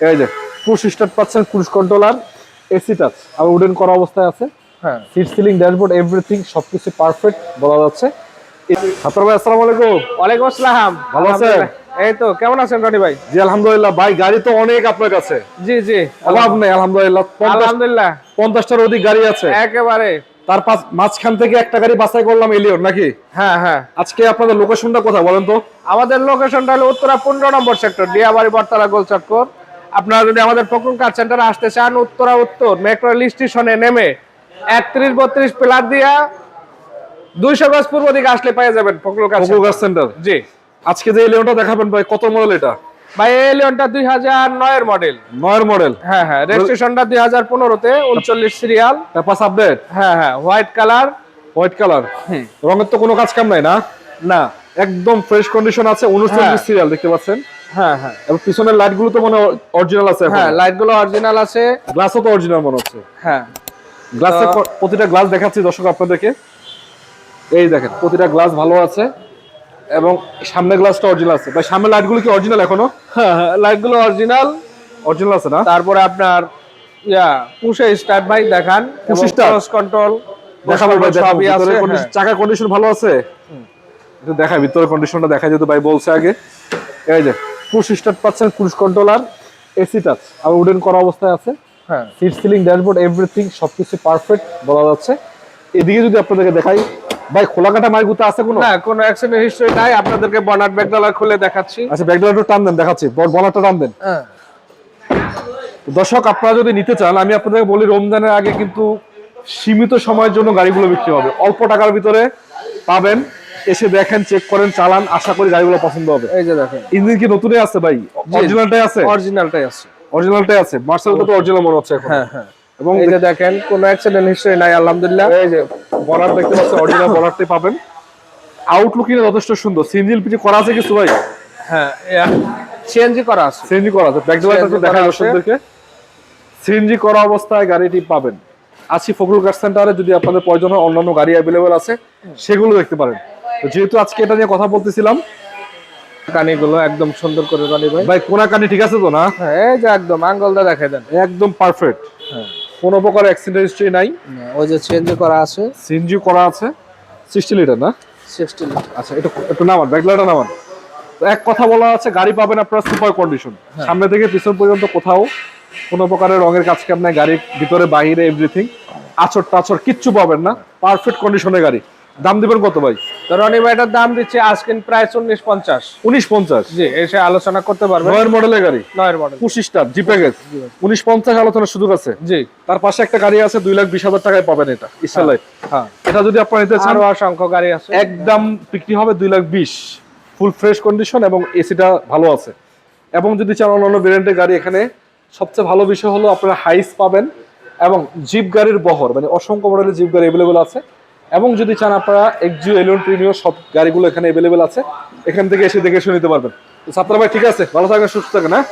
এই যে push start পাচ্ছেন, ক্রুজ কন্ট্রোলার, এসি টাচ আর উডেন করা অবস্থায় আছে। হ্যাঁ, সিট সিলিং, ড্যাশবোর্ড, এভরিথিং সবকিছু পারফেক্ট বলা যাচ্ছে। ছাত্র ভাই আসসালামু আলাইকুম। ওয়ালাইকুম আসসালাম। ভালো আছেন? আলহামদুলিল্লাহ। এই তো, কেমন আছেন রনি ভাই? জি আলহামদুলিল্লাহ। ভাই গাড়ি তো অনেক আপনার কাছে, জি জি, অভাব নেই আলহামদুলিল্লাহ। আলহামদুলিল্লাহ 50টার অধিক গাড়ি আছে একেবারে। তার মাঝখান থেকে একটা গাড়ি বাছাই করলাম, এলিয়ন নাকি? হ্যাঁ হ্যাঁ, আজকে আপনাদের লোকেশনটা কোথায় বলেন তো? আমাদের লোকেশনটা হলো উত্তরা 15 নম্বর সেক্টর, ডিয়াবাড়ি বটতলা গোলচক্কর। আপনারা যদি আমাদের ফকরুল কার সেন্টারে আসতে চান, উত্তরা উত্তর মেট্রো রেল স্টেশনে নেমে 31-32 পিলার দিয়া 200 গজ পূর্ব দিকে আসলে পেয়ে যাবেন ফকরুল কার সেন্টার। জি। আজকে যে এলিয়নটা দেখাবেন ভাই, কত মডেল এটা? ভাই এলিয়নটা 2009 এর মডেল। 9 মডেল। হ্যাঁ হ্যাঁ, রেজিস্ট্রেশনটা 2015 তে, 39 সিরিয়াল। Papers update. হ্যাঁ হ্যাঁ, হোয়াইট কালার। হোয়াইট কালার, রঙের তো কোনো কাজ কাম নাই না? না, একদম ফ্রেশ কন্ডিশন আছে। 39 সিরিয়াল দেখতে পাচ্ছেন। হ্যাঁ হ্যাঁ এবং পিছনের লাইট গুলো তো মনে অরিজিনাল আছে। হ্যাঁ, লাইট গুলো অরিজিনাল আছে। গ্লাসও তো অরিজিনাল মনে হচ্ছে। হ্যাঁ, গ্লাসে প্রতিটা গ্লাস দেখাচ্ছি দর্শক আপনাদেরকে। এই দেখেন প্রতিটা গ্লাস ভালো আছে এবং সামনের গ্লাসটা অরিজিনাল আছে। ভাই সামনের লাইট গুলো কি অরিজিনাল এখনো? হ্যাঁ হ্যাঁ, লাইট গুলো অরিজিনাল আছে না? তারপরে আপনার পুশে স্টার্ট ভাই দেখান, পুশ এবং স্টার্ট ক্রস কন্ট্রোল দেখাবো ভাই। সবই আছে। চাকার কন্ডিশন ভালো আছে, একটু দেখাই ভিতরের কন্ডিশনটা দেখা যেত ভাই বলছে আগে। এই যে পুশ স্টার্ট পাচ্ছেন, ক্রুজ কন্ট্রোলার, এসি টাচ আর উডেন করা অবস্থায় আছে। হ্যাঁ, সিট সিলিং, ড্যাশবোর্ড, এভরিথিং সবকিছু পারফেক্ট বলা যাচ্ছে। এদিকে যদি আপনাদেরকে দেখাই ভাই, খোলাকাটা মাইগুতা আছে কোনো? না, কোনো অ্যাক্সিডেন্ট হিস্টরি নাই। আপনাদেরকে বনাট ব্যাকডালা খুলে দেখাচ্ছি। আচ্ছা ব্যাকডোর একটু টান দেন, দেখাচ্ছি। বনারটা টান দেন। হ্যাঁ, দর্শক আপনারা যদি নিতে চান, আমি আপনাদেরকে বলি রমজানের আগে কিন্তু সীমিত সময়ের জন্য গাড়িগুলো বিক্রি হবে, অল্প টাকার ভিতরে পাবেন। এসে দেখেন, চেক করেন, চালান, আশা করি গাড়িগুলো পছন্দ হবে। এই যে দেখেন, ইঞ্জিন কি নতুনই আছে ভাই? অরিজিনালটাই আছে? অরিজিনালটাই আছে। অরিজিনালটাই আছে। মার্সেলটা তো অরিজিনাল মনে হচ্ছে এখন। হ্যাঁ হ্যাঁ, এবং এই যে দেখেন, কোনো অ্যাক্সিডেন্ট হিস্টরি নাই আলহামদুলিল্লাহ। এই যে বনার দেখতে পাচ্ছেন, অরিজিনাল বনারটাই পাবেন। আউটলুকিং যথেষ্ট সুন্দর। সিএনজি এলপিজি করা আছে কিছু ভাই? হ্যাঁ, সিএনজি করা আছে। সিএনজি করা আছে। ব্যাকডোরটা একটু দেখাই দর্শকদেরকে। সিএনজি করা অবস্থায় গাড়িটি পাবেন। আছি ফকরুল কার সেন্টারে। যদি আপনাদের প্রয়োজন হয়, অন্যান্য গাড়ি অ্যাভেলেবল আছে, সেগুলো দেখতে পারেন। তো যেহেতু আজকে এটা নিয়ে কথা বলতেছিলাম, কানিগুলো একদম সুন্দর করে রানি ভাই। ভাই কোনা কানি ঠিক আছে তো না? হ্যাঁ, এই যে একদম আঙ্গলটা দেখাই দেন। একদম পারফেক্ট। হ্যাঁ, কোনো প্রকার অ্যাক্সিডেন্ট হিস্ট্রি নাই। ওই যে সিএনজি করা আছে। সিএনজি করা আছে। 60 লিটার না? 60 লিটার। আচ্ছা, একটু নামান, ব্যাকলাইটটা নামান। তো এক কথা বলা আছে, গাড়ি পাবেন আপনারা সুপার কন্ডিশন। সামনে থেকে পিছন পর্যন্ত কোথাও কোনো প্রকারের রঙের কাজ কাম নাই। গাড়ির ভিতরে বাহিরে এভরিথিং, আছর টাছর কিচ্ছু পাবেন না। পারফেক্ট কন্ডিশনের গাড়ি। দাম দিবেন কত ভাই? তো রনি ভাইটার দাম দিচ্ছে আজকে প্রায় 1950। 1950? জি, এসে আলোচনা করতে পারবেন। 9 মডেলের গাড়ি, 9 মডেল, পুশ স্টার্ট, জি প্যাকেজ। 1950 আলোচনার সুযোগ আছে। জি। তার পাশে একটা গাড়ি আছে, 2,20,000 টাকায় পাবেন এটা, ইনশাআল্লাহ। হ্যাঁ, এটা যদি আপনারা নিতে চান, আরো অসংখ্য গাড়ি আছে। একদম বিক্রি হবে 2,20,000, ফুল ফ্রেশ কন্ডিশন এবং এসিটা ভালো আছে। এবং যদি চান অন্যান্য ভেরিয়েন্টের গাড়ি, এখানে সবচেয়ে ভালো বিষয় হলো আপনারা হাইস পাবেন এবং জিপ গাড়ির বহর, মানে অসংখ্য মডেলের জিপ গাড়ি অ্যাভেলেবল আছে। এবং যদি চান আপনারা এক্সিও, এলিয়ন, প্রিমিও সব গাড়িগুলো এখানে অ্যাভেলেবল আছে। এখান থেকে এসে দেখে শুনে নিতে পারবেন। তো ছাত্র ভাই ঠিক আছে, ভালো থাকেন, সুস্থ থাকেন। হ্যাঁ।